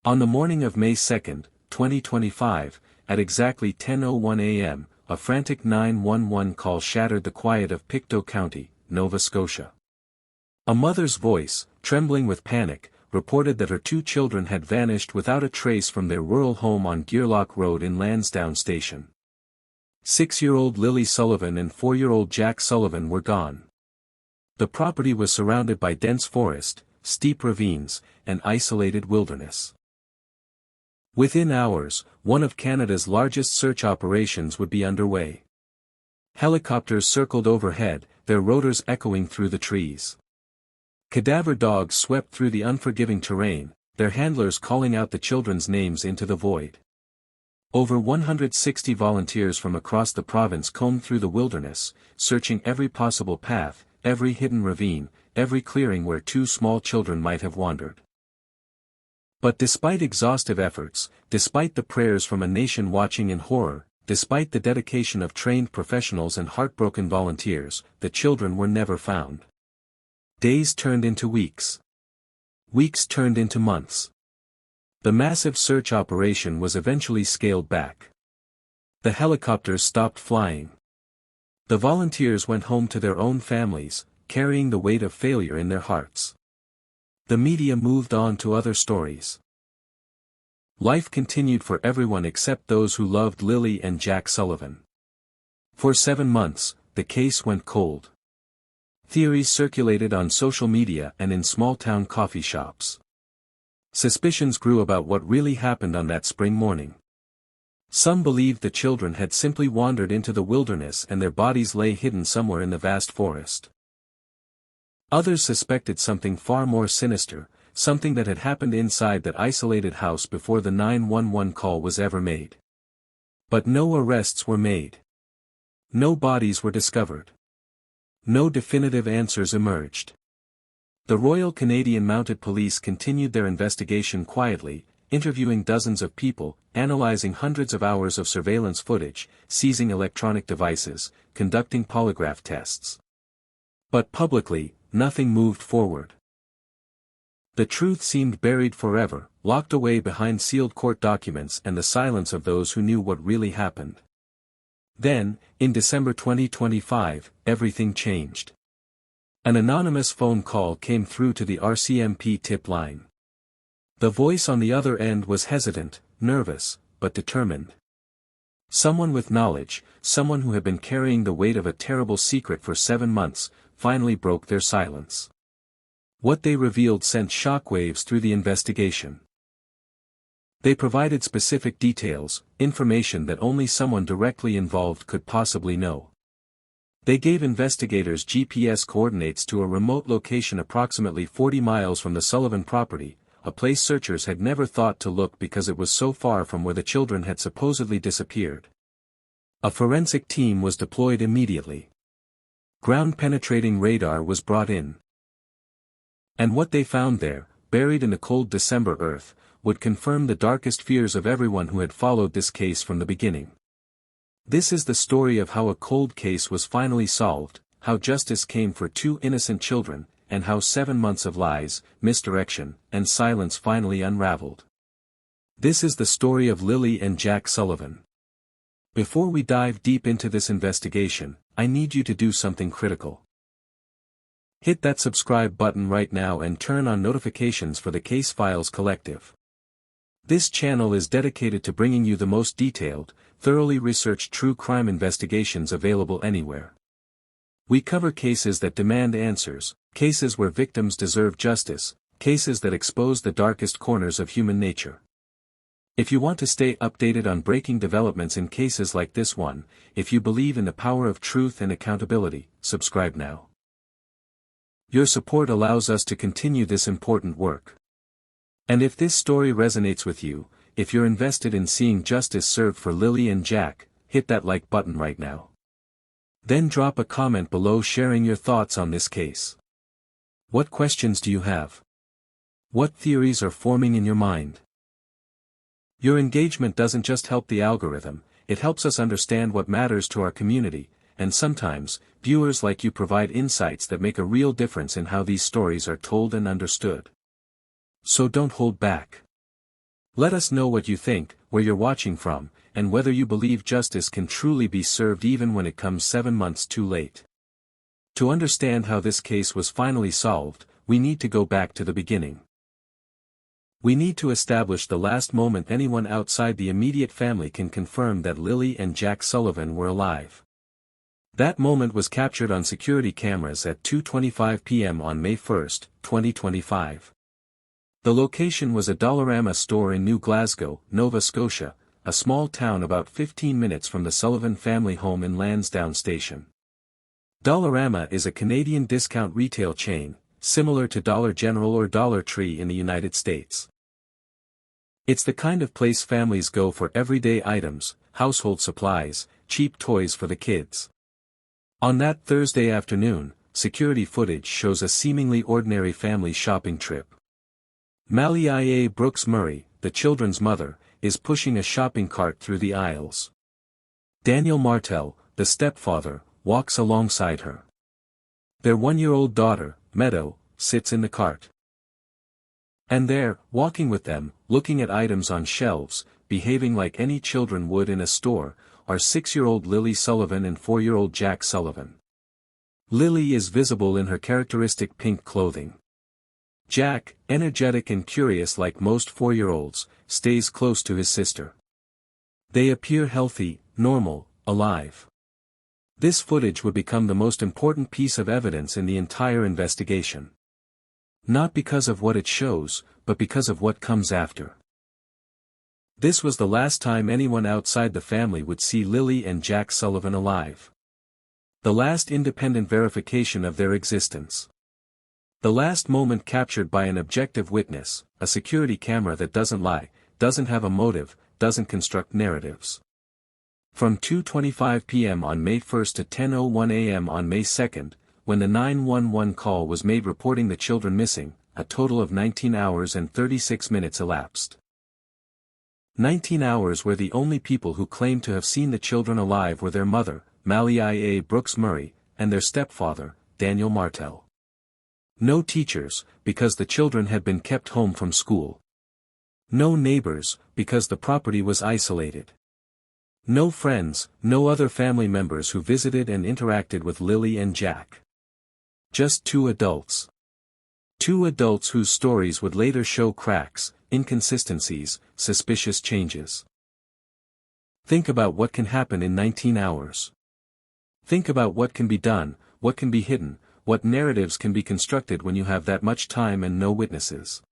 On the morning of May 2, 2025, at exactly 10:01 a.m., a frantic 911 call shattered the quiet of Pictou County, Nova Scotia. A mother's voice, trembling with panic, reported that her 2 children had vanished without a trace from their rural home on Gearlock Road in Lansdowne Station. 6-year-old Lilly Sullivan and 4-year-old Jack Sullivan were gone. The property was surrounded by dense forest, steep ravines, and isolated wilderness. Within hours, one of Canada's largest search operations would be underway. Helicopters circled overhead, their rotors echoing through the trees. Cadaver dogs swept through the unforgiving terrain, their handlers calling out the children's names into the void. Over 160 volunteers from across the province combed through the wilderness, searching every possible path, every hidden ravine, every clearing where 2 small children might have wandered. But despite exhaustive efforts, despite the prayers from a nation watching in horror, despite the dedication of trained professionals and heartbroken volunteers, the children were never found. Days turned into weeks. Weeks turned into months. The massive search operation was eventually scaled back. The helicopters stopped flying. The volunteers went home to their own families, carrying the weight of failure in their hearts. The media moved on to other stories. Life continued for everyone except those who loved Lilly and Jack Sullivan. For 7 months, the case went cold. Theories circulated on social media and in small-town coffee shops. Suspicions grew about what really happened on that spring morning. Some believed the children had simply wandered into the wilderness and their bodies lay hidden somewhere in the vast forest. Others suspected something far more sinister, something that had happened inside that isolated house before the 911 call was ever made. But no arrests were made. No bodies were discovered. No definitive answers emerged. The Royal Canadian Mounted Police continued their investigation quietly, interviewing dozens of people, analyzing hundreds of hours of surveillance footage, seizing electronic devices, conducting polygraph tests. But publicly, nothing moved forward. The truth seemed buried forever, locked away behind sealed court documents and the silence of those who knew what really happened. Then, in December 2025, everything changed. An anonymous phone call came through to the RCMP tip line. The voice on the other end was hesitant, nervous, but determined. Someone with knowledge, someone who had been carrying the weight of a terrible secret for 7 months, finally broke their silence. What they revealed sent shockwaves through the investigation. They provided specific details, information that only someone directly involved could possibly know. They gave investigators GPS coordinates to a remote location approximately 40 miles from the Sullivan property, a place searchers had never thought to look because it was so far from where the children had supposedly disappeared. A forensic team was deployed immediately. Ground-penetrating radar was brought in. And what they found there, buried in the cold December earth, would confirm the darkest fears of everyone who had followed this case from the beginning. This is the story of how a cold case was finally solved, how justice came for 2 innocent children, and how 7 months of lies, misdirection, and silence finally unraveled. This is the story of Lilly and Jack Sullivan. Before we dive deep into this investigation, I need you to do something critical. Hit that subscribe button right now and turn on notifications for the Case Files Collective. This channel is dedicated to bringing you the most detailed, thoroughly researched true crime investigations available anywhere. We cover cases that demand answers, cases where victims deserve justice, cases that expose the darkest corners of human nature. If you want to stay updated on breaking developments in cases like this one, if you believe in the power of truth and accountability, subscribe now. Your support allows us to continue this important work. And if this story resonates with you, if you're invested in seeing justice served for Lilly and Jack, hit that like button right now. Then drop a comment below sharing your thoughts on this case. What questions do you have? What theories are forming in your mind? Your engagement doesn't just help the algorithm, it helps us understand what matters to our community, and sometimes, viewers like you provide insights that make a real difference in how these stories are told and understood. So don't hold back. Let us know what you think, where you're watching from, and whether you believe justice can truly be served even when it comes 7 months too late. To understand how this case was finally solved, we need to go back to the beginning. We need to establish the last moment anyone outside the immediate family can confirm that Lilly and Jack Sullivan were alive. That moment was captured on security cameras at 2:25 p.m. on May 1, 2025. The location was a Dollarama store in New Glasgow, Nova Scotia, a small town about 15 minutes from the Sullivan family home in Lansdowne Station. Dollarama is a Canadian discount retail chain, similar to Dollar General or Dollar Tree in the United States. It's the kind of place families go for everyday items, household supplies, cheap toys for the kids. On that Thursday afternoon, security footage shows a seemingly ordinary family shopping trip. Malia Brooks Murray, the children's mother, is pushing a shopping cart through the aisles. Daniel Martel, the stepfather, walks alongside her. Their 1-year-old daughter, Meadow, sits in the cart. And there, walking with them, looking at items on shelves, behaving like any children would in a store, are 6-year-old Lilly Sullivan and 4-year-old Jack Sullivan. Lilly is visible in her characteristic pink clothing. Jack, energetic and curious like most 4-year-olds, stays close to his sister. They appear healthy, normal, alive. This footage would become the most important piece of evidence in the entire investigation. Not because of what it shows, but because of what comes after. This was the last time anyone outside the family would see Lilly and Jack Sullivan alive. The last independent verification of their existence. The last moment captured by an objective witness, a security camera that doesn't lie, doesn't have a motive, doesn't construct narratives. From 2:25 p.m. on May 1 to 10:01 a.m. on May 2, when the 911 call was made reporting the children missing, a total of 19 hours and 36 minutes elapsed. 19 hours where the only people who claimed to have seen the children alive were their mother, Malia Brooks Murray, and their stepfather, Daniel Martel. No teachers, because the children had been kept home from school. No neighbors, because the property was isolated. No friends, no other family members who visited and interacted with Lilly and Jack. Just 2 adults. 2 adults whose stories would later show cracks, inconsistencies, suspicious changes. Think about what can happen in 19 hours. Think about what can be done, what can be hidden, what narratives can be constructed when you have that much time and no witnesses.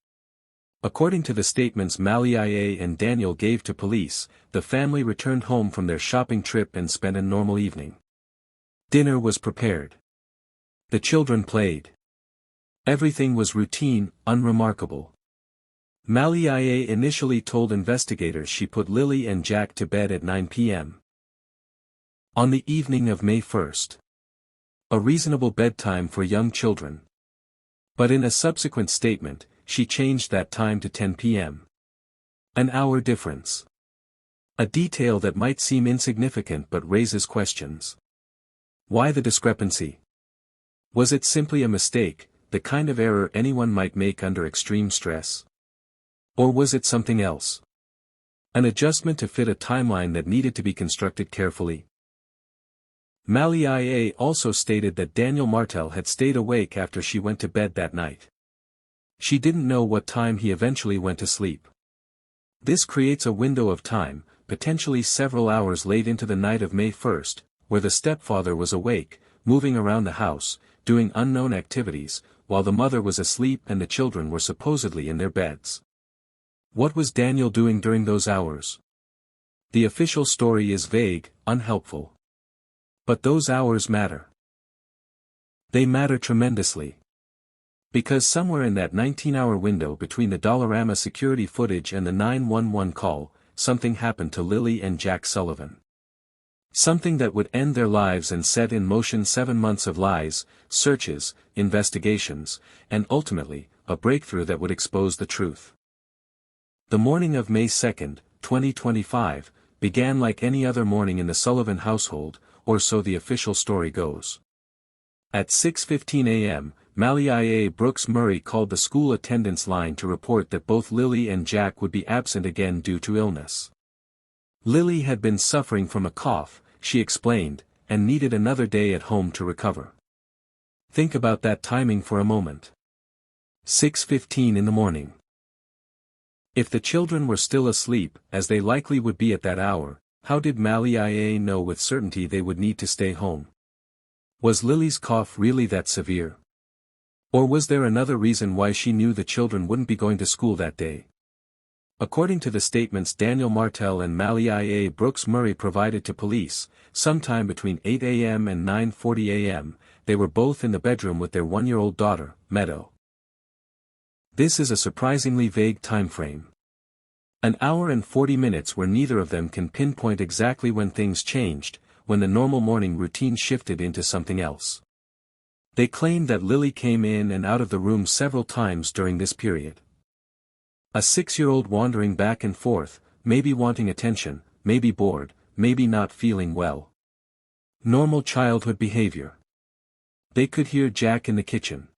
According to the statements Malia and Daniel gave to police, the family returned home from their shopping trip and spent a normal evening. Dinner was prepared. The children played. Everything was routine, unremarkable. Malia initially told investigators she put Lilly and Jack to bed at 9 p.m. on the evening of May 1. A reasonable bedtime for young children. But in a subsequent statement, she changed that time to 10 p.m. An hour difference. A detail that might seem insignificant but raises questions. Why the discrepancy? Was it simply a mistake, the kind of error anyone might make under extreme stress? Or was it something else? An adjustment to fit a timeline that needed to be constructed carefully? Malia also stated that Daniel Martel had stayed awake after she went to bed that night. She didn't know what time he eventually went to sleep. This creates a window of time, potentially several hours late into the night of May 1, where the stepfather was awake, moving around the house, doing unknown activities, while the mother was asleep and the children were supposedly in their beds. What was Daniel doing during those hours? The official story is vague, unhelpful. But those hours matter. They matter tremendously. Because somewhere in that 19-hour window between the Dollarama security footage and the 911 call, something happened to Lilly and Jack Sullivan. Something that would end their lives and set in motion 7 months of lies, searches, investigations, and ultimately, a breakthrough that would expose the truth. The morning of May 2, 2025, began like any other morning in the Sullivan household, or so the official story goes. At 6:15 a.m., Malia Brooks Murray called the school attendance line to report that both Lilly and Jack would be absent again due to illness. Lilly had been suffering from a cough, she explained, and needed another day at home to recover. Think about that timing for a moment. 6:15 in the morning. If the children were still asleep, as they likely would be at that hour, how did Malia know with certainty they would need to stay home? Was Lily's cough really that severe? Or was there another reason why she knew the children wouldn't be going to school that day? According to the statements Daniel Martel and Malia Brooks Murray provided to police, sometime between 8 a.m. and 9:40 a.m., they were both in the bedroom with their 1-year-old daughter, Meadow. This is a surprisingly vague timeframe. An hour and 40 minutes where neither of them can pinpoint exactly when things changed, when the normal morning routine shifted into something else. They claimed that Lilly came in and out of the room several times during this period. A 6-year-old wandering back and forth, maybe wanting attention, maybe bored, maybe not feeling well. Normal childhood behavior. They could hear Jack in the kitchen.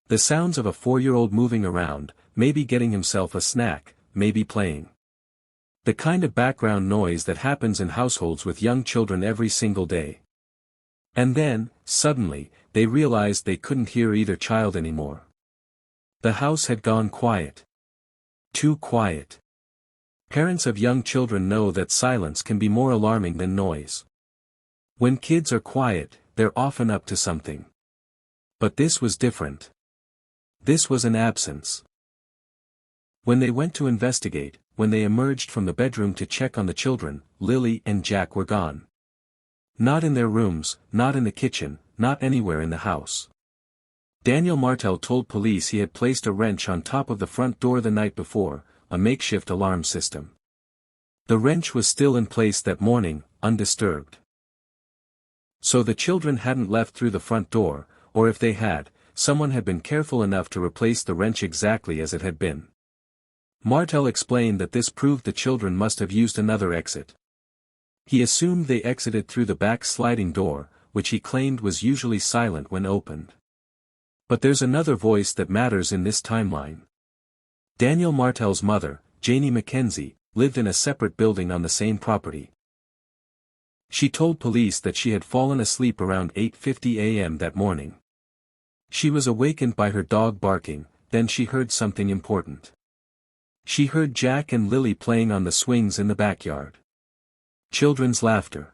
The sounds of a 4-year-old moving around, maybe getting himself a snack, maybe playing. The kind of background noise that happens in households with young children every single day. And then, suddenly, they realized they couldn't hear either child anymore. The house had gone quiet. Too quiet. Parents of young children know that silence can be more alarming than noise. When kids are quiet, they're often up to something. But this was different. This was an absence. When they went to investigate, when they emerged from the bedroom to check on the children, Lilly and Jack were gone. Not in their rooms, not in the kitchen, not anywhere in the house. Daniel Martel told police he had placed a wrench on top of the front door the night before, a makeshift alarm system. The wrench was still in place that morning, undisturbed. So the children hadn't left through the front door, or if they had, someone had been careful enough to replace the wrench exactly as it had been. Martel explained that this proved the children must have used another exit. He assumed they exited through the back sliding door, which he claimed was usually silent when opened. But there's another voice that matters in this timeline. Daniel Martel's mother, Janie Mackenzie, lived in a separate building on the same property. She told police that she had fallen asleep around 8:50 a.m. that morning. She was awakened by her dog barking, then she heard something important. She heard Jack and Lilly playing on the swings in the backyard. Children's laughter.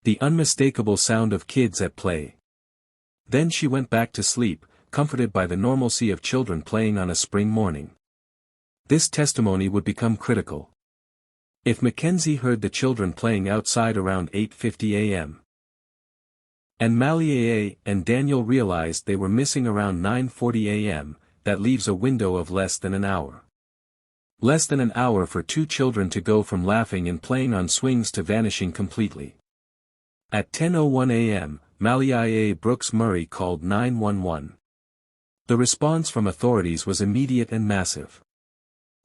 The unmistakable sound of kids at play. Then she went back to sleep, comforted by the normalcy of children playing on a spring morning. This testimony would become critical. If Mackenzie heard the children playing outside around 8:50 a.m. and Malia and Daniel realized they were missing around 9:40 a.m., that leaves a window of less than an hour. Less than an hour for two children to go from laughing and playing on swings to vanishing completely. At 10:01 a.m., Malia Brooks Murray called 911. The response from authorities was immediate and massive.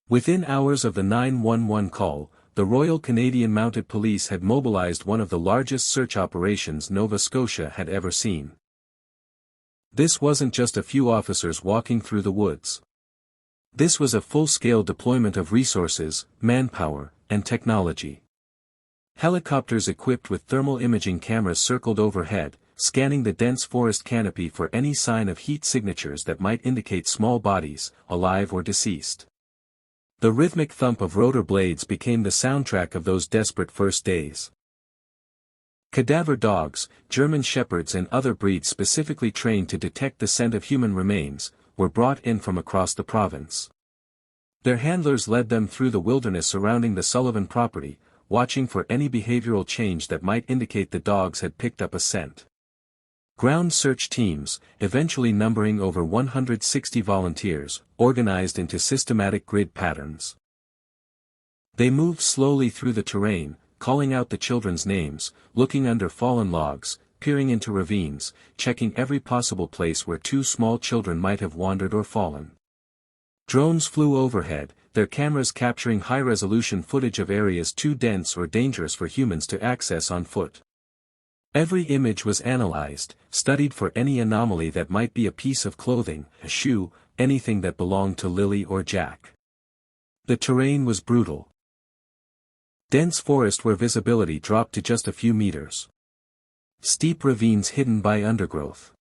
Within hours of the 911 call, the Royal Canadian Mounted Police had mobilized one of the largest search operations Nova Scotia had ever seen. This wasn't just a few officers walking through the woods. This was a full-scale deployment of resources, manpower, and technology. Helicopters equipped with thermal imaging cameras circled overhead, scanning the dense forest canopy for any sign of heat signatures that might indicate small bodies, alive or deceased. The rhythmic thump of rotor blades became the soundtrack of those desperate first days. Cadaver dogs, German shepherds and other breeds specifically trained to detect the scent of human remains, were brought in from across the province. Their handlers led them through the wilderness surrounding the Sullivan property, watching for any behavioral change that might indicate the dogs had picked up a scent. Ground search teams, eventually numbering over 160 volunteers, organized into systematic grid patterns. They moved slowly through the terrain, calling out the children's names, looking under fallen logs, peering into ravines, checking every possible place where two small children might have wandered or fallen. Drones flew overhead, their cameras capturing high-resolution footage of areas too dense or dangerous for humans to access on foot. Every image was analyzed, studied for any anomaly that might be a piece of clothing, a shoe, anything that belonged to Lilly or Jack. The terrain was brutal. Dense forest where visibility dropped to just a few meters. Steep ravines hidden by undergrowth.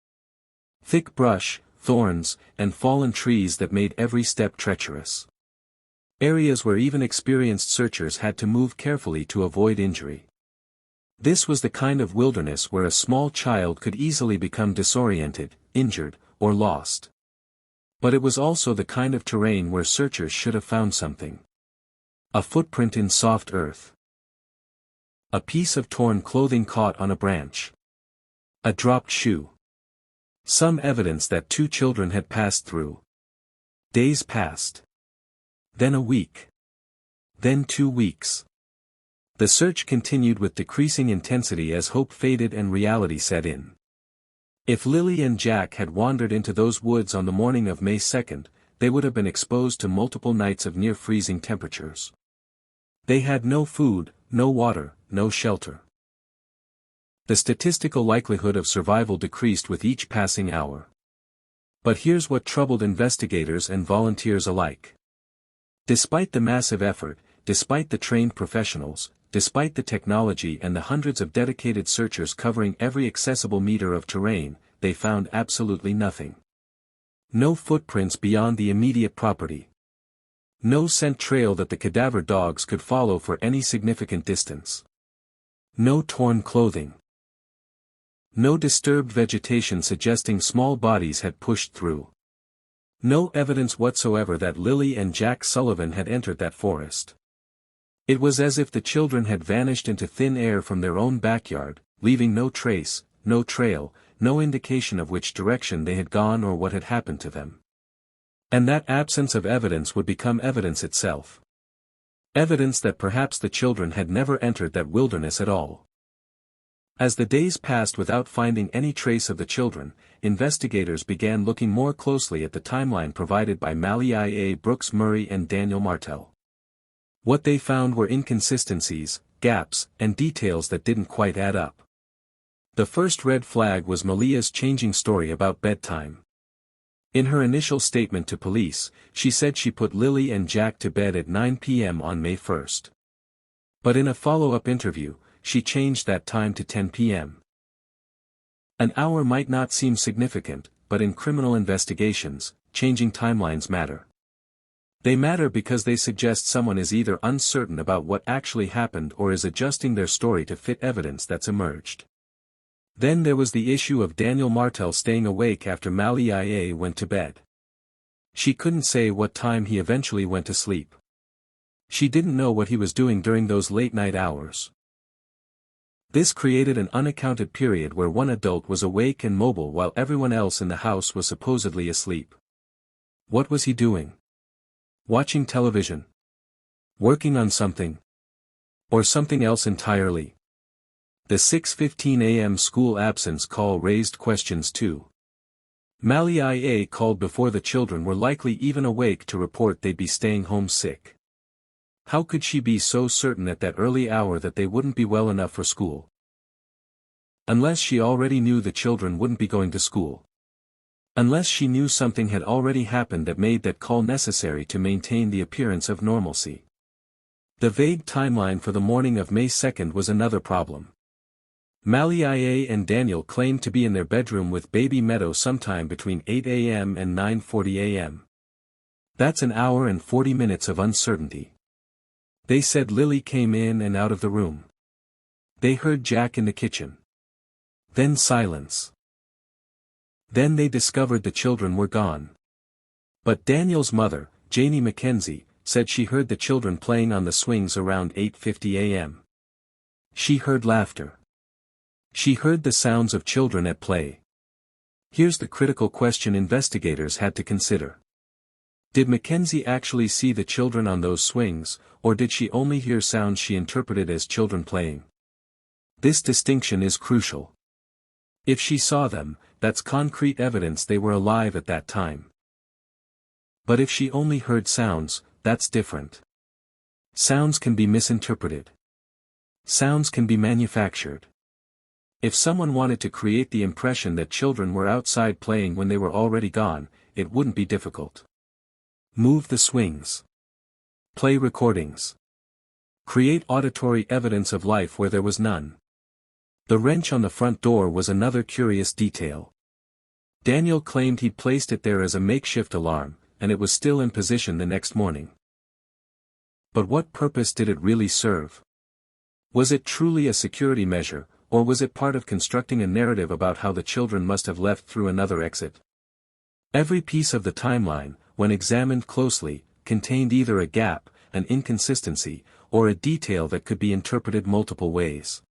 Thick brush, thorns, and fallen trees that made every step treacherous. Areas where even experienced searchers had to move carefully to avoid injury. This was the kind of wilderness where a small child could easily become disoriented, injured, or lost. But it was also the kind of terrain where searchers should have found something. A footprint in soft earth. A piece of torn clothing caught on a branch. A dropped shoe. Some evidence that two children had passed through. Days passed. Then a week. Then 2 weeks. The search continued with decreasing intensity as hope faded and reality set in. If Lilly and Jack had wandered into those woods on the morning of May 2nd, they would have been exposed to multiple nights of near-freezing temperatures. They had no food, no water, no shelter. The statistical likelihood of survival decreased with each passing hour. But here's what troubled investigators and volunteers alike. Despite the massive effort, despite the trained professionals, despite the technology and the hundreds of dedicated searchers covering every accessible meter of terrain, they found absolutely nothing. No footprints beyond the immediate property. No scent trail that the cadaver dogs could follow for any significant distance. No torn clothing. No disturbed vegetation suggesting small bodies had pushed through. No evidence whatsoever that Lilly and Jack Sullivan had entered that forest. It was as if the children had vanished into thin air from their own backyard, leaving no trace, no trail, no indication of which direction they had gone or what had happened to them. And that absence of evidence would become evidence itself. Evidence that perhaps the children had never entered that wilderness at all. As the days passed without finding any trace of the children, investigators began looking more closely at the timeline provided by Mallie Brooks Murray and Daniel Martel. What they found were inconsistencies, gaps, and details that didn't quite add up. The first red flag was Malia's changing story about bedtime. In her initial statement to police, she said she put Lilly and Jack to bed at 9 p.m. on May 1st. But in a follow-up interview, she changed that time to 10 p.m. An hour might not seem significant, but in criminal investigations, changing timelines matter. They matter because they suggest someone is either uncertain about what actually happened or is adjusting their story to fit evidence that's emerged. Then there was the issue of Daniel Martel staying awake after Mallie went to bed. She couldn't say what time he eventually went to sleep. She didn't know what he was doing during those late-night hours. This created an unaccounted period where one adult was awake and mobile while everyone else in the house was supposedly asleep. What was he doing? Watching television? Working on something? Or something else entirely? The 6:15 a.m. school absence call raised questions too. Mallie called before the children were likely even awake to report they'd be staying home sick. How could she be so certain at that early hour that they wouldn't be well enough for school? Unless she already knew the children wouldn't be going to school. Unless she knew something had already happened that made that call necessary to maintain the appearance of normalcy. The vague timeline for the morning of May 2nd was another problem. Mallie and Daniel claimed to be in their bedroom with baby Meadow sometime between 8 a.m. and 9:40 a.m. That's an hour and 40 minutes of uncertainty. They said Lilly came in and out of the room. They heard Jack in the kitchen. Then silence. Then they discovered the children were gone. But Daniel's mother, Janie Mackenzie, said she heard the children playing on the swings around 8:50 a.m. She heard laughter. She heard the sounds of children at play. Here's the critical question investigators had to consider. Did Mackenzie actually see the children on those swings, or did she only hear sounds she interpreted as children playing? This distinction is crucial. If she saw them, that's concrete evidence they were alive at that time. But if she only heard sounds, that's different. Sounds can be misinterpreted. Sounds can be manufactured. If someone wanted to create the impression that children were outside playing when they were already gone, it wouldn't be difficult. Move the swings. Play recordings. Create auditory evidence of life where there was none. The wrench on the front door was another curious detail. Daniel claimed he'd placed it there as a makeshift alarm, and it was still in position the next morning. But what purpose did it really serve? Was it truly a security measure, or was it part of constructing a narrative about how the children must have left through another exit? Every piece of the timeline, when examined closely, contained either a gap, an inconsistency, or a detail that could be interpreted multiple ways.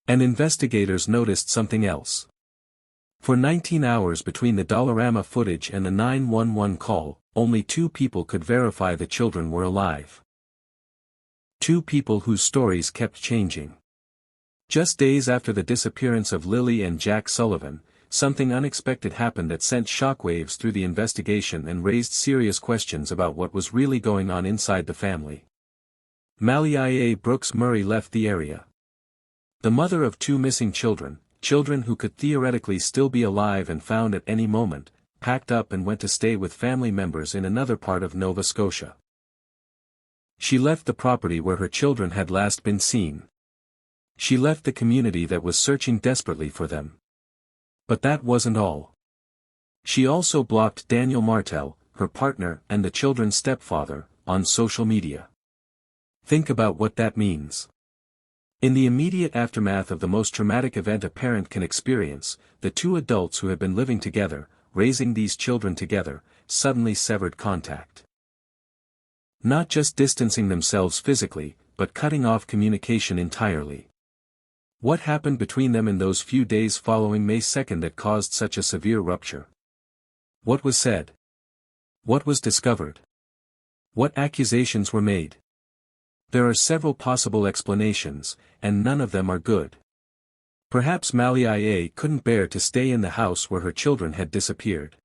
And investigators noticed something else. For 19 hours between the Dollarama footage and the 911 call, only 2 people could verify the children were alive. 2 people whose stories kept changing. Just days after the disappearance of Lilly and Jack Sullivan, something unexpected happened that sent shockwaves through the investigation and raised serious questions about what was really going on inside the family. Malia Brooks Murray left the area. The mother of 2 missing children, children who could theoretically still be alive and found at any moment, packed up and went to stay with family members in another part of Nova Scotia. She left the property where her children had last been seen. She left the community that was searching desperately for them. But that wasn't all. She also blocked Daniel Martel, her partner and the children's stepfather, on social media. Think about what that means. In the immediate aftermath of the most traumatic event a parent can experience, the 2 adults who had been living together, raising these children together, suddenly severed contact. Not just distancing themselves physically, but cutting off communication entirely. What happened between them in those few days following May 2nd that caused such a severe rupture? What was said? What was discovered? What accusations were made? There are several possible explanations, and none of them are good. Perhaps Malia couldn't bear to stay in the house where her children had disappeared.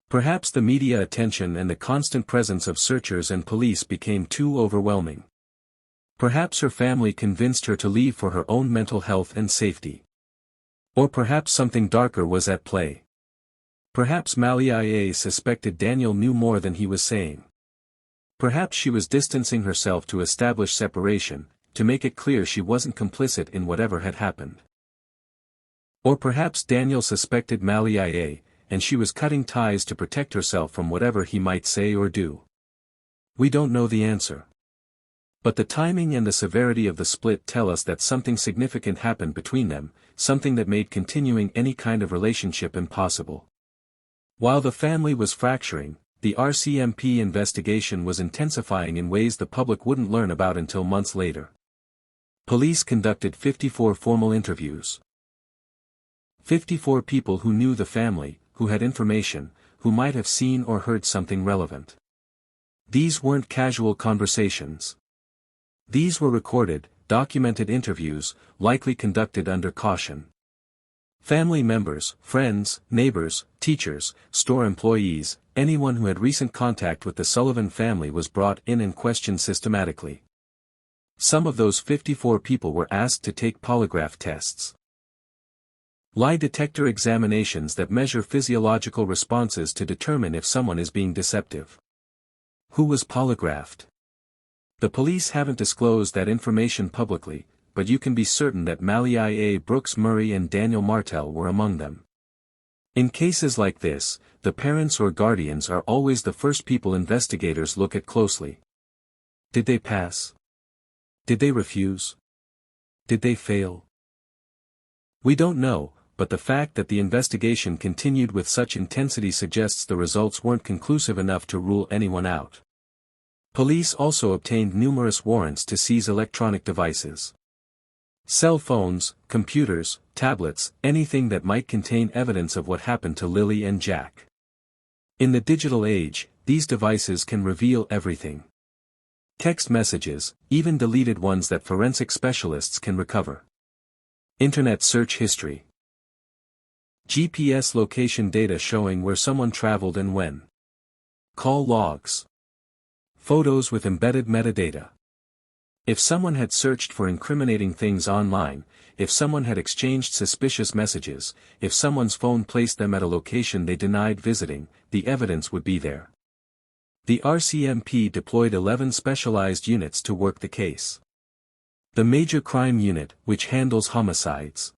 Perhaps the media attention and the constant presence of searchers and police became too overwhelming. Perhaps her family convinced her to leave for her own mental health and safety. Or perhaps something darker was at play. Perhaps Malia suspected Daniel knew more than he was saying. Perhaps she was distancing herself to establish separation, to make it clear she wasn't complicit in whatever had happened. Or perhaps Daniel suspected Malia, and she was cutting ties to protect herself from whatever he might say or do. We don't know the answer. But the timing and the severity of the split tell us that something significant happened between them, something that made continuing any kind of relationship impossible. While the family was fracturing, the RCMP investigation was intensifying in ways the public wouldn't learn about until months later. Police conducted 54 formal interviews. 54 people who knew the family, who had information, who might have seen or heard something relevant. These weren't casual conversations. These were recorded, documented interviews, likely conducted under caution. Family members, friends, neighbors, teachers, store employees, anyone who had recent contact with the Sullivan family was brought in and questioned systematically. Some of those 54 people were asked to take polygraph tests. Lie detector examinations that measure physiological responses to determine if someone is being deceptive. Who was polygraphed? The police haven't disclosed that information publicly, but you can be certain that Malia Brooks Murray and Daniel Martel were among them. In cases like this, the parents or guardians are always the first people investigators look at closely. Did they pass? Did they refuse? Did they fail? We don't know, but the fact that the investigation continued with such intensity suggests the results weren't conclusive enough to rule anyone out. Police also obtained numerous warrants to seize electronic devices. Cell phones, computers, tablets, anything that might contain evidence of what happened to Lilly and Jack. In the digital age, these devices can reveal everything. Text messages, even deleted ones that forensic specialists can recover. Internet search history. GPS location data showing where someone traveled and when. Call logs. Photos with embedded metadata. If someone had searched for incriminating things online, if someone had exchanged suspicious messages, if someone's phone placed them at a location they denied visiting, the evidence would be there. The RCMP deployed 11 specialized units to work the case. The Major Crime Unit, which handles homicides.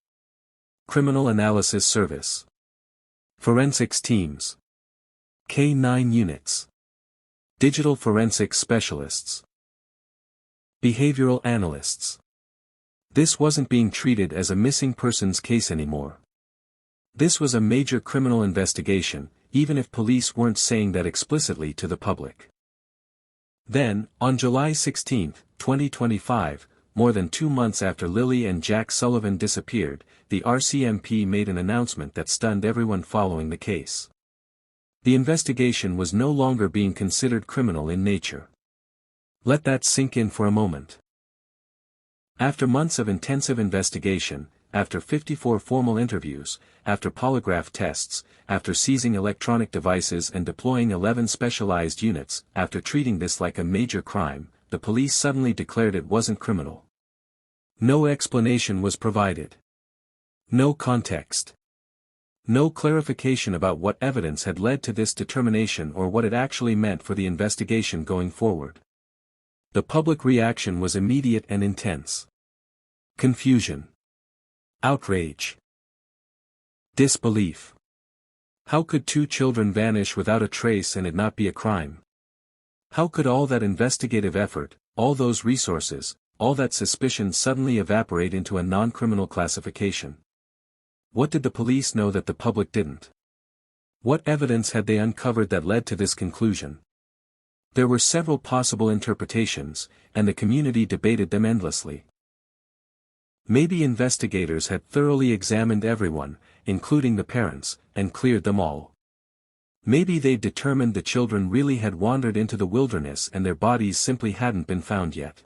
Criminal Analysis Service. Forensics Teams. K-9 Units. Digital Forensics Specialists. Behavioral Analysts. This wasn't being treated as a missing persons case anymore. This was a major criminal investigation, even if police weren't saying that explicitly to the public. Then, on July 16, 2025, more than 2 months after Lilly and Jack Sullivan disappeared, the RCMP made an announcement that stunned everyone following the case. The investigation was no longer being considered criminal in nature. Let that sink in for a moment. After months of intensive investigation, after 54 formal interviews, after polygraph tests, after seizing electronic devices and deploying 11 specialized units, after treating this like a major crime, the police suddenly declared it wasn't criminal. No explanation was provided. No context. No clarification about what evidence had led to this determination or what it actually meant for the investigation going forward. The public reaction was immediate and intense. Confusion. Outrage. Disbelief. How could 2 children vanish without a trace and it not be a crime? How could all that investigative effort, all those resources, all that suspicion suddenly evaporate into a non-criminal classification? What did the police know that the public didn't? What evidence had they uncovered that led to this conclusion? There were several possible interpretations, and the community debated them endlessly. Maybe investigators had thoroughly examined everyone, including the parents, and cleared them all. Maybe they'd determined the children really had wandered into the wilderness and their bodies simply hadn't been found yet.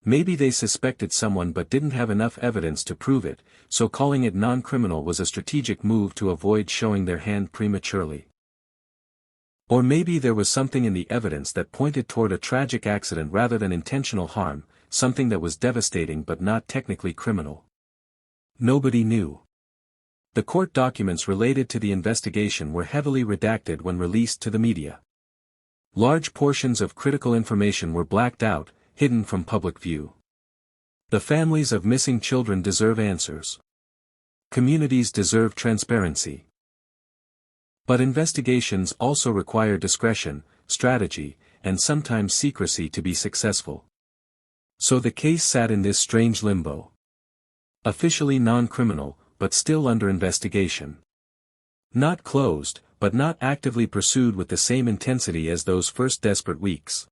Maybe they suspected someone but didn't have enough evidence to prove it, so calling it non-criminal was a strategic move to avoid showing their hand prematurely. Or maybe there was something in the evidence that pointed toward a tragic accident rather than intentional harm, something that was devastating but not technically criminal. Nobody knew. The court documents related to the investigation were heavily redacted when released to the media. Large portions of critical information were blacked out, hidden from public view. The families of missing children deserve answers. Communities deserve transparency. But investigations also require discretion, strategy, and sometimes secrecy to be successful. So the case sat in this strange limbo. Officially non-criminal, but still under investigation. Not closed, but not actively pursued with the same intensity as those first desperate weeks.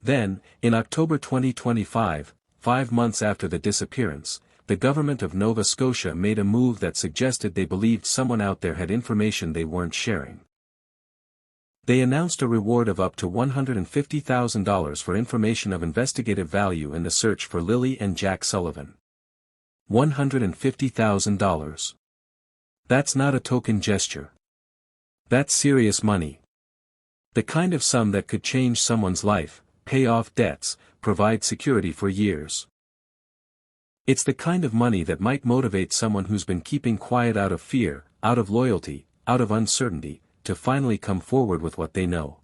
Then, in October 2025, 5 months after the disappearance, the government of Nova Scotia made a move that suggested they believed someone out there had information they weren't sharing. They announced a reward of up to $150,000 for information of investigative value in the search for Lilly and Jack Sullivan. $150,000. That's not a token gesture. That's serious money. The kind of sum that could change someone's life, pay off debts, provide security for years. It's the kind of money that might motivate someone who's been keeping quiet out of fear, out of loyalty, out of uncertainty, to finally come forward with what they know.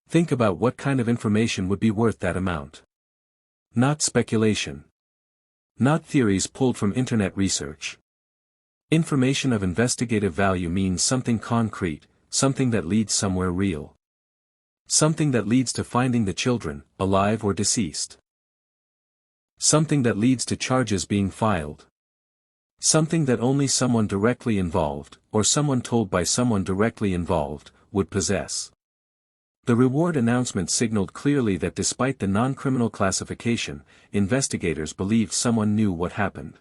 Think about what kind of information would be worth that amount. Not speculation. Not theories pulled from internet research. Information of investigative value means something concrete, something that leads somewhere real. Something that leads to finding the children, alive or deceased. Something that leads to charges being filed. Something that only someone directly involved, or someone told by someone directly involved, would possess. The reward announcement signaled clearly that despite the non-criminal classification, investigators believed someone knew what happened.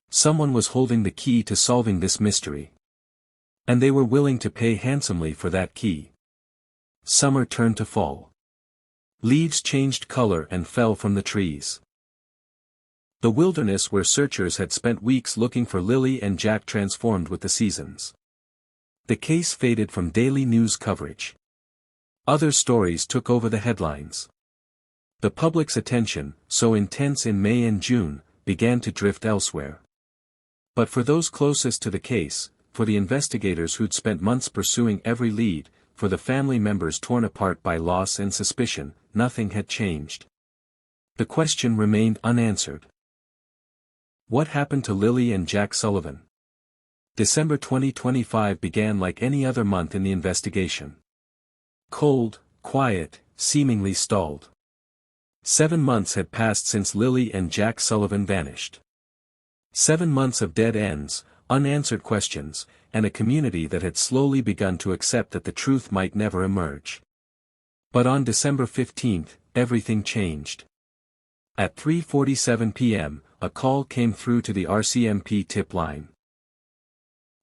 Someone was holding the key to solving this mystery. And they were willing to pay handsomely for that key. Summer turned to fall. Leaves changed color and fell from the trees. The wilderness where searchers had spent weeks looking for Lilly and Jack transformed with the seasons. The case faded from daily news coverage. Other stories took over the headlines. The public's attention, so intense in May and June, began to drift elsewhere. But for those closest to the case, for the investigators who'd spent months pursuing every lead, for the family members torn apart by loss and suspicion, nothing had changed. The question remained unanswered. What happened to Lilly and Jack Sullivan? December 2025 began like any other month in the investigation. Cold, quiet, seemingly stalled. 7 months had passed since Lilly and Jack Sullivan vanished. 7 months of dead ends, unanswered questions, and a community that had slowly begun to accept that the truth might never emerge. But on December 15, everything changed. At 3:47 p.m., a call came through to the RCMP tip line.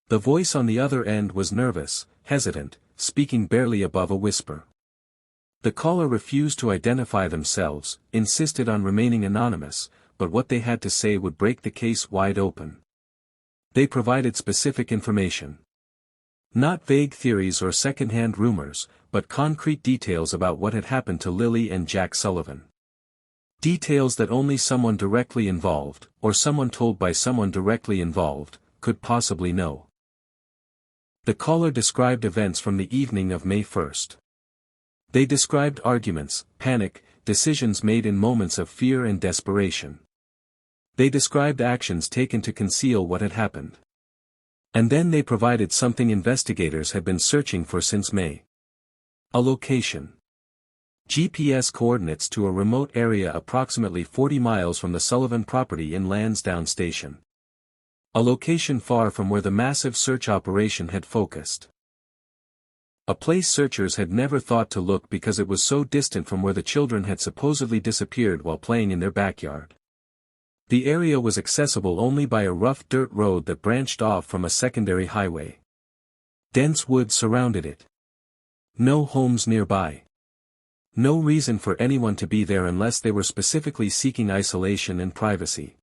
The voice on the other end was nervous, hesitant, speaking barely above a whisper. The caller refused to identify themselves, insisted on remaining anonymous, but what they had to say would break the case wide open. They provided specific information. Not vague theories or second-hand rumors, but concrete details about what had happened to Lilly and Jack Sullivan. Details that only someone directly involved, or someone told by someone directly involved, could possibly know. The caller described events from the evening of May 1. They described arguments, panic, decisions made in moments of fear and desperation. They described actions taken to conceal what had happened. And then they provided something investigators had been searching for since May. A location. GPS coordinates to a remote area approximately 40 miles from the Sullivan property in Lansdowne Station. A location far from where the massive search operation had focused. A place searchers had never thought to look because it was so distant from where the children had supposedly disappeared while playing in their backyard. The area was accessible only by a rough dirt road that branched off from a secondary highway. Dense woods surrounded it. No homes nearby. No reason for anyone to be there unless they were specifically seeking isolation and privacy.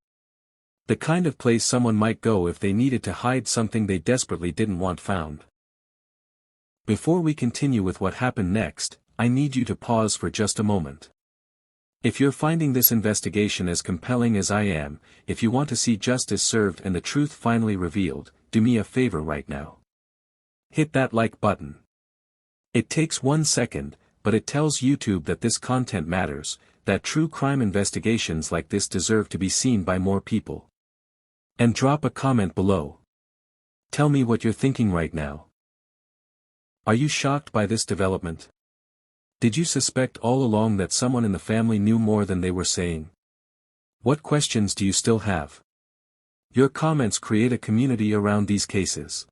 The kind of place someone might go if they needed to hide something they desperately didn't want found. Before we continue with what happened next, I need you to pause for just a moment. If you're finding this investigation as compelling as I am, if you want to see justice served and the truth finally revealed, do me a favor right now. Hit that like button. It takes 1 second, but it tells YouTube that this content matters, that true crime investigations like this deserve to be seen by more people. And drop a comment below. Tell me what you're thinking right now. Are you shocked by this development? Did you suspect all along that someone in the family knew more than they were saying? What questions do you still have? Your comments create a community around these cases.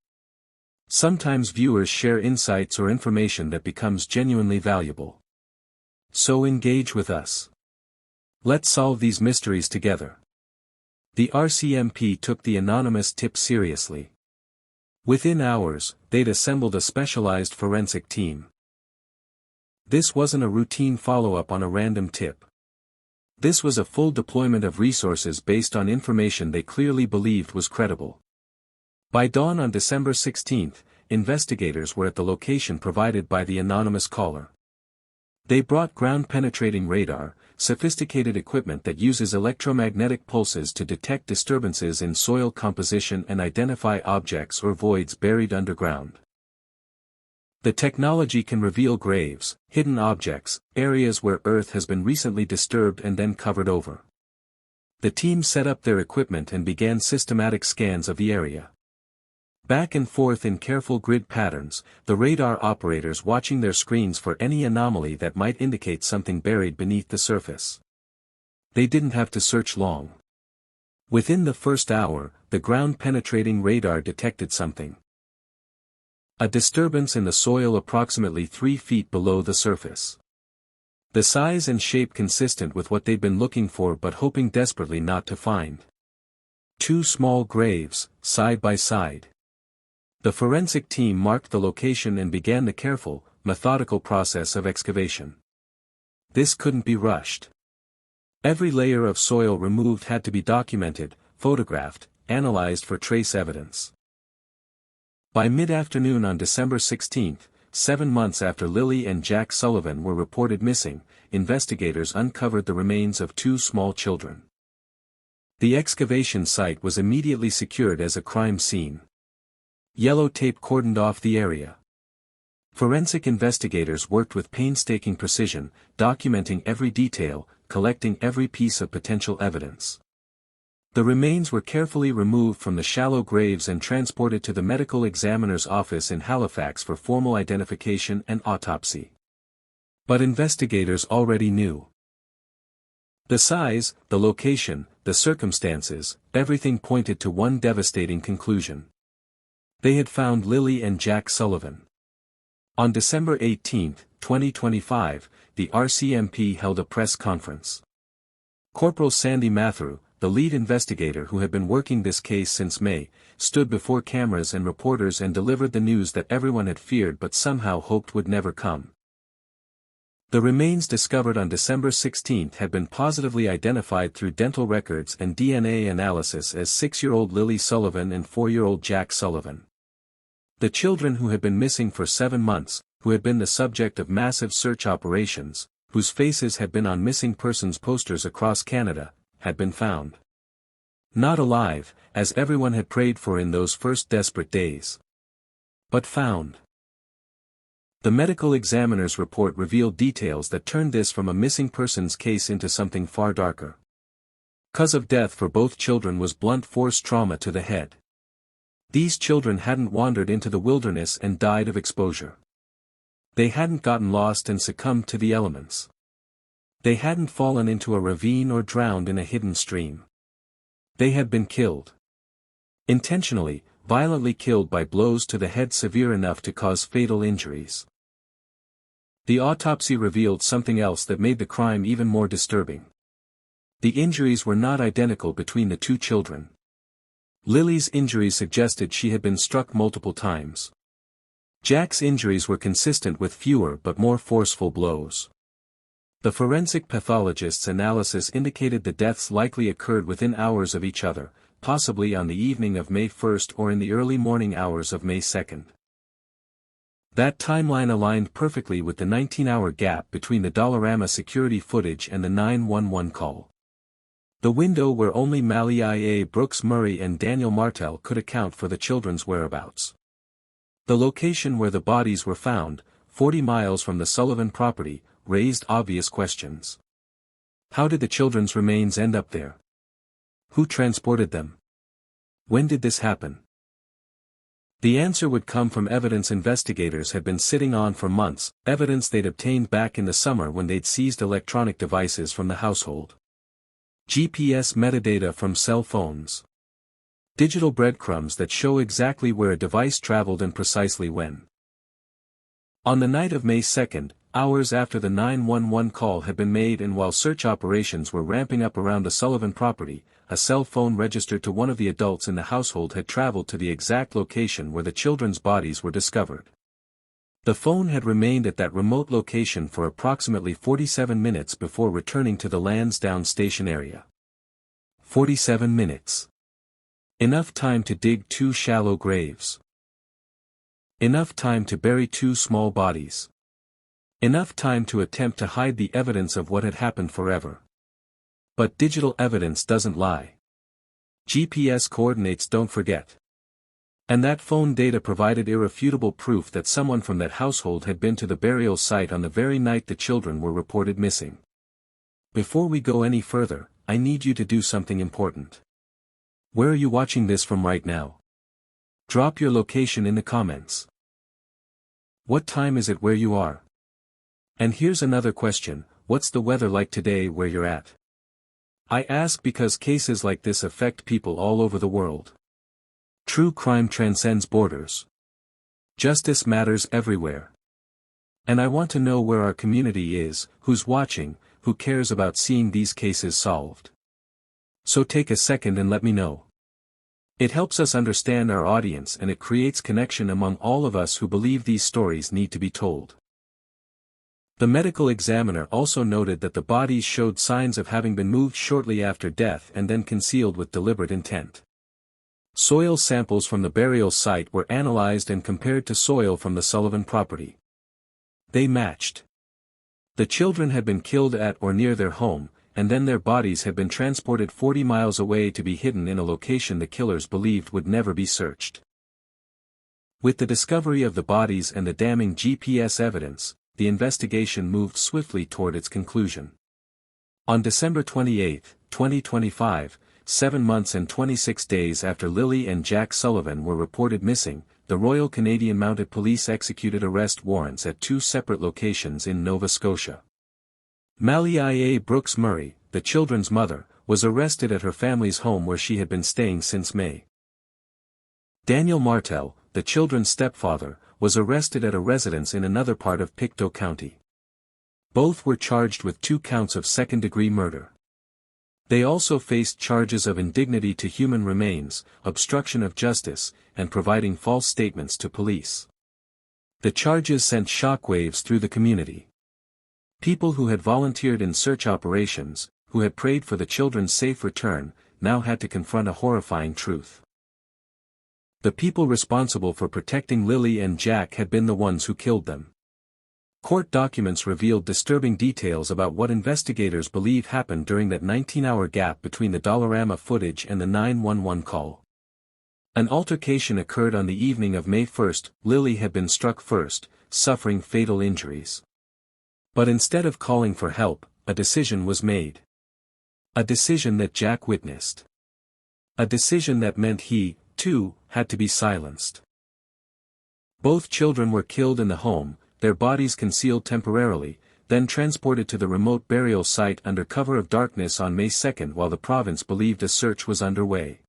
Sometimes viewers share insights or information that becomes genuinely valuable. So engage with us. Let's solve these mysteries together. The RCMP took the anonymous tip seriously. Within hours, they'd assembled a specialized forensic team. This wasn't a routine follow-up on a random tip. This was a full deployment of resources based on information they clearly believed was credible. By dawn on December 16, investigators were at the location provided by the anonymous caller. They brought ground-penetrating radar, sophisticated equipment that uses electromagnetic pulses to detect disturbances in soil composition and identify objects or voids buried underground. The technology can reveal graves, hidden objects, areas where earth has been recently disturbed and then covered over. The team set up their equipment and began systematic scans of the area. Back and forth in careful grid patterns, the radar operators watching their screens for any anomaly that might indicate something buried beneath the surface. They didn't have to search long. Within the first hour, the ground-penetrating radar detected something. A disturbance in the soil approximately 3 feet below the surface. The size and shape consistent with what they'd been looking for but hoping desperately not to find. 2 small graves, side by side. The forensic team marked the location and began the careful, methodical process of excavation. This couldn't be rushed. Every layer of soil removed had to be documented, photographed, analyzed for trace evidence. By mid-afternoon on December 16, 7 months after Lilly and Jack Sullivan were reported missing, investigators uncovered the remains of 2 small children. The excavation site was immediately secured as a crime scene. Yellow tape cordoned off the area. Forensic investigators worked with painstaking precision, documenting every detail, collecting every piece of potential evidence. The remains were carefully removed from the shallow graves and transported to the medical examiner's office in Halifax for formal identification and autopsy. But investigators already knew. The size, the location, the circumstances, everything pointed to one devastating conclusion. They had found Lilly and Jack Sullivan. On December 18, 2025, the RCMP held a press conference. Corporal Sandy Mathew, the lead investigator who had been working this case since May, stood before cameras and reporters and delivered the news that everyone had feared but somehow hoped would never come. The remains discovered on December 16 had been positively identified through dental records and DNA analysis as 6-year-old Lilly Sullivan and 4-year-old Jack Sullivan. The children who had been missing for 7 months, who had been the subject of massive search operations, whose faces had been on missing persons posters across Canada, had been found. Not alive, as everyone had prayed for in those first desperate days. But found. The medical examiner's report revealed details that turned this from a missing persons case into something far darker. Cause of death for both children was blunt force trauma to the head. These children hadn't wandered into the wilderness and died of exposure. They hadn't gotten lost and succumbed to the elements. They hadn't fallen into a ravine or drowned in a hidden stream. They had been killed. Intentionally, violently killed by blows to the head severe enough to cause fatal injuries. The autopsy revealed something else that made the crime even more disturbing. The injuries were not identical between the 2 children. Lily's injuries suggested she had been struck multiple times. Jack's injuries were consistent with fewer but more forceful blows. The forensic pathologist's analysis indicated the deaths likely occurred within hours of each other, possibly on the evening of May 1 or in the early morning hours of May 2. That timeline aligned perfectly with the 19-hour gap between the Dollarama security footage and the 911 call. The window where only Mally I.A. Brooks Murray and Daniel Martel could account for the children's whereabouts. The location where the bodies were found, 40 miles from the Sullivan property, raised obvious questions. How did the children's remains end up there? Who transported them? When did this happen? The answer would come from evidence investigators had been sitting on for months, evidence they'd obtained back in the summer when they'd seized electronic devices from the household. GPS metadata from cell phones. Digital breadcrumbs that show exactly where a device traveled and precisely when. On the night of May 2, hours after the 911 call had been made and while search operations were ramping up around the Sullivan property, a cell phone registered to one of the adults in the household had traveled to the exact location where the children's bodies were discovered. The phone had remained at that remote location for approximately 47 minutes before returning to the Lansdowne station area. 47 minutes. Enough time to dig 2 shallow graves. Enough time to bury 2 small bodies. Enough time to attempt to hide the evidence of what had happened forever. But digital evidence doesn't lie. GPS coordinates don't forget. And that phone data provided irrefutable proof that someone from that household had been to the burial site on the very night the children were reported missing. Before we go any further, I need you to do something important. Where are you watching this from right now? Drop your location in the comments. What time is it where you are? And here's another question, what's the weather like today where you're at? I ask because cases like this affect people all over the world. True crime transcends borders. Justice matters everywhere. And I want to know where our community is, who's watching, who cares about seeing these cases solved. So take a second and let me know. It helps us understand our audience and it creates connection among all of us who believe these stories need to be told. The medical examiner also noted that the bodies showed signs of having been moved shortly after death and then concealed with deliberate intent. Soil samples from the burial site were analyzed and compared to soil from the Sullivan property. They matched. The children had been killed at or near their home, and then their bodies had been transported 40 miles away to be hidden in a location the killers believed would never be searched. With the discovery of the bodies and the damning GPS evidence, the investigation moved swiftly toward its conclusion. On December 28, 2025, 7 months and 26 days after Lilly and Jack Sullivan were reported missing, the Royal Canadian Mounted Police executed arrest warrants at 2 separate locations in Nova Scotia. Malia Brooks Murray, the children's mother, was arrested at her family's home where she had been staying since May. Daniel Martel, the children's stepfather, was arrested at a residence in another part of Pictou County. Both were charged with 2 counts of second-degree murder. They also faced charges of indignity to human remains, obstruction of justice, and providing false statements to police. The charges sent shockwaves through the community. People who had volunteered in search operations, who had prayed for the children's safe return, now had to confront a horrifying truth. The people responsible for protecting Lilly and Jack had been the ones who killed them. Court documents revealed disturbing details about what investigators believe happened during that 19-hour gap between the Dollarama footage and the 911 call. An altercation occurred on the evening of May 1. Lilly had been struck first, suffering fatal injuries. But instead of calling for help, a decision was made. A decision that Jack witnessed. A decision that meant he, too, had to be silenced. Both children were killed in the home, their bodies concealed temporarily, then transported to the remote burial site under cover of darkness on May 2 while the province believed a search was underway.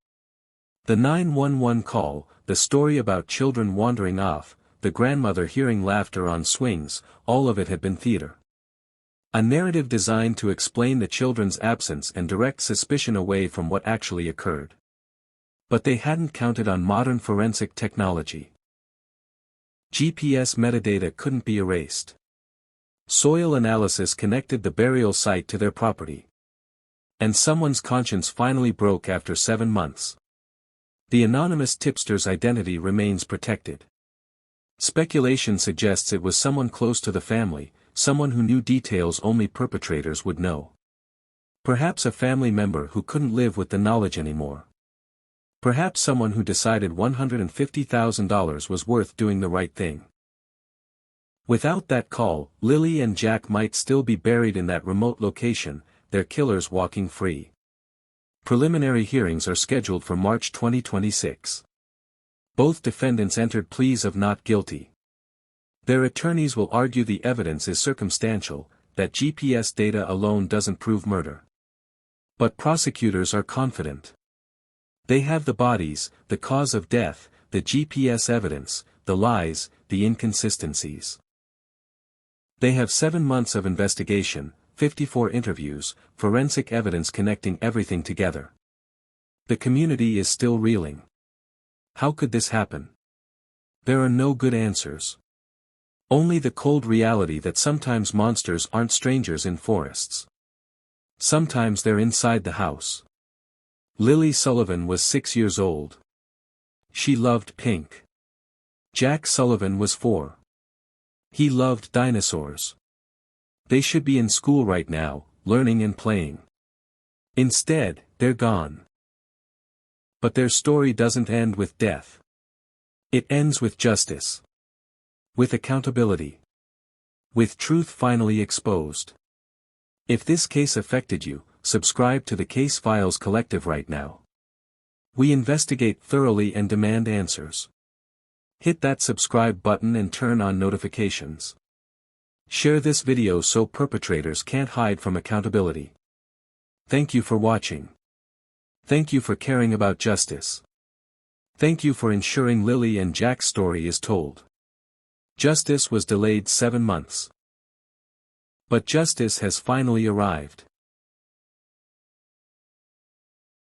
The 911 call, the story about children wandering off, the grandmother hearing laughter on swings, all of it had been theater. A narrative designed to explain the children's absence and direct suspicion away from what actually occurred. But they hadn't counted on modern forensic technology. GPS metadata couldn't be erased. Soil analysis connected the burial site to their property. And someone's conscience finally broke after 7 months. The anonymous tipster's identity remains protected. Speculation suggests it was someone close to the family, someone who knew details only perpetrators would know. Perhaps a family member who couldn't live with the knowledge anymore. Perhaps someone who decided $150,000 was worth doing the right thing. Without that call, Lilly and Jack might still be buried in that remote location, their killers walking free. Preliminary hearings are scheduled for March 2026. Both defendants entered pleas of not guilty. Their attorneys will argue the evidence is circumstantial, that GPS data alone doesn't prove murder. But prosecutors are confident. They have the bodies, the cause of death, the GPS evidence, the lies, the inconsistencies. They have 7 months of investigation, 54 interviews, forensic evidence connecting everything together. The community is still reeling. How could this happen? There are no good answers. Only the cold reality that sometimes monsters aren't strangers in forests. Sometimes they're inside the house. Lilly Sullivan was 6 years old. She loved pink. Jack Sullivan was 4. He loved dinosaurs. They should be in school right now, learning and playing. Instead, they're gone. But their story doesn't end with death. It ends with justice. With accountability. With truth finally exposed. If this case affected you, subscribe to the Case Files Collective right now. We investigate thoroughly and demand answers. Hit that subscribe button and turn on notifications. Share this video so perpetrators can't hide from accountability. Thank you for watching. Thank you for caring about justice. Thank you for ensuring Lilly and Jack's story is told. Justice was delayed 7 months. But justice has finally arrived.